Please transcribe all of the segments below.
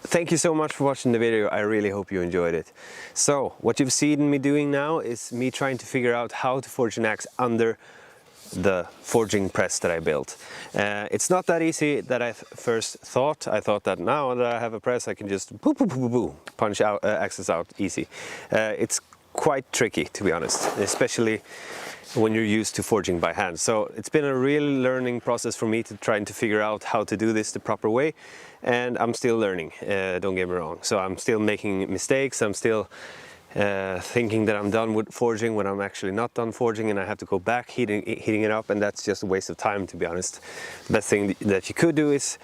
thank you so much for watching the video. I really hope you enjoyed it. So what you've seen me doing now is me trying to figure out how to forge an axe under the forging press that I built. It's not that easy that I first thought. I thought that now that I have a press I can just punch out axes out easy. It's quite tricky, to be honest, especially when you're used to forging by hand. So it's been a real learning process for me to trying to figure out how to do this the proper way, and I'm still learning, don't get me wrong. So I'm still making mistakes, I'm still thinking that I'm done with forging when I'm actually not done forging, and I have to go back heating it up, and that's just a waste of time, to be honest. The best thing that you could do is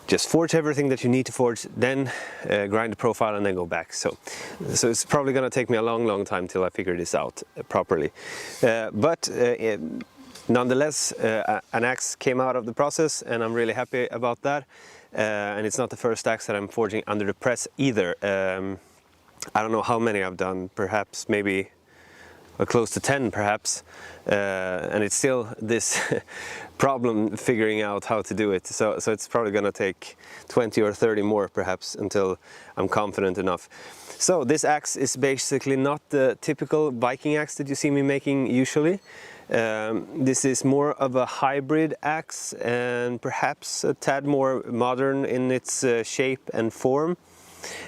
just forge everything that you need to forge, then grind the profile and then go back. So it's probably gonna take me a long time till I figure this out properly. Nonetheless, an axe came out of the process, and I'm really happy about that. And it's not the first axe that I'm forging under the press either. I don't know how many I've done, perhaps maybe close to 10 perhaps, and it's still this problem figuring out how to do it. So it's probably gonna take 20 or 30 more perhaps until I'm confident enough. So this axe is basically not the typical Viking axe that you see me making usually. This is more of a hybrid axe, and perhaps a tad more modern in its shape and form.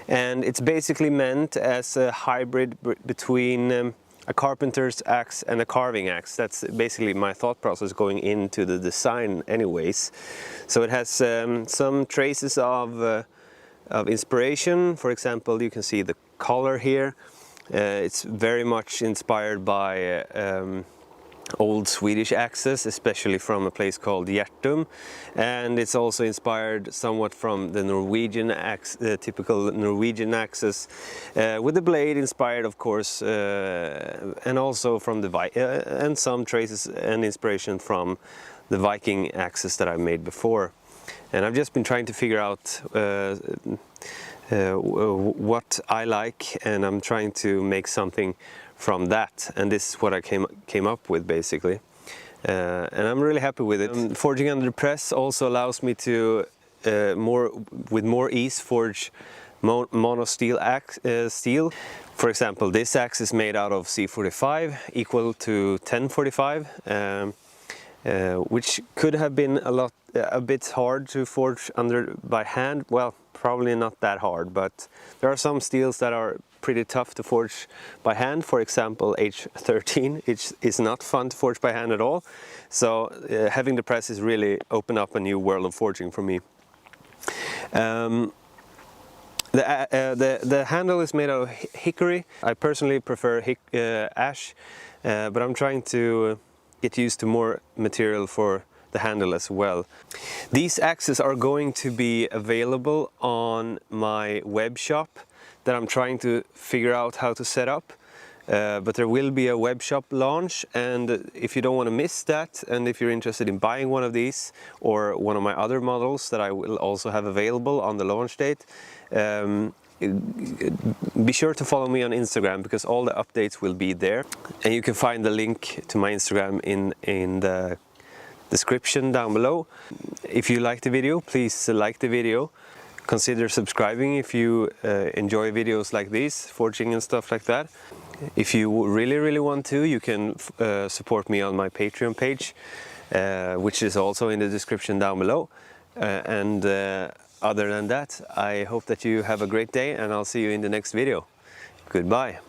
And it's basically meant as a hybrid between a carpenter's axe and a carving axe. That's basically my thought process going into the design anyways. So it has some traces of inspiration. For example, you can see the collar here. It's very much inspired by old Swedish axes, especially from a place called Hjärtum, and it's also inspired somewhat from the Norwegian axe, the typical Norwegian axes, with the blade inspired, of course, and also from the and some traces and inspiration from the Viking axes that I've made before. And I've just been trying to figure out what I like, and I'm trying to make something from that, and this is what I came up with basically, and I'm really happy with it. Forging under the press also allows me to with more ease forge mono steel steel. For example, this axe is made out of C45 equal to 1045, which could have been a bit hard to forge under by hand. Well, probably not that hard, but there are some steels that are pretty tough to forge by hand. For example, H13, which is not fun to forge by hand at all. So having the press has really opened up a new world of forging for me. The handle is made out of hickory. I personally prefer ash, but I'm trying to get used to more material for the handle as well. These axes are going to be available on my web shop that I'm trying to figure out how to set up, but there will be a web shop launch, and if you don't want to miss that, and if you're interested in buying one of these or one of my other models that I will also have available on the launch date, be sure to follow me on Instagram, because all the updates will be there, and you can find the link to my Instagram in the description down below. If you like the video, please like the video. Consider subscribing if you enjoy videos like these, forging and stuff like that. If you really want to, you can support me on my Patreon page, which is also in the description down below. Other than that, I hope that you have a great day, and I'll see you in the next video. Goodbye.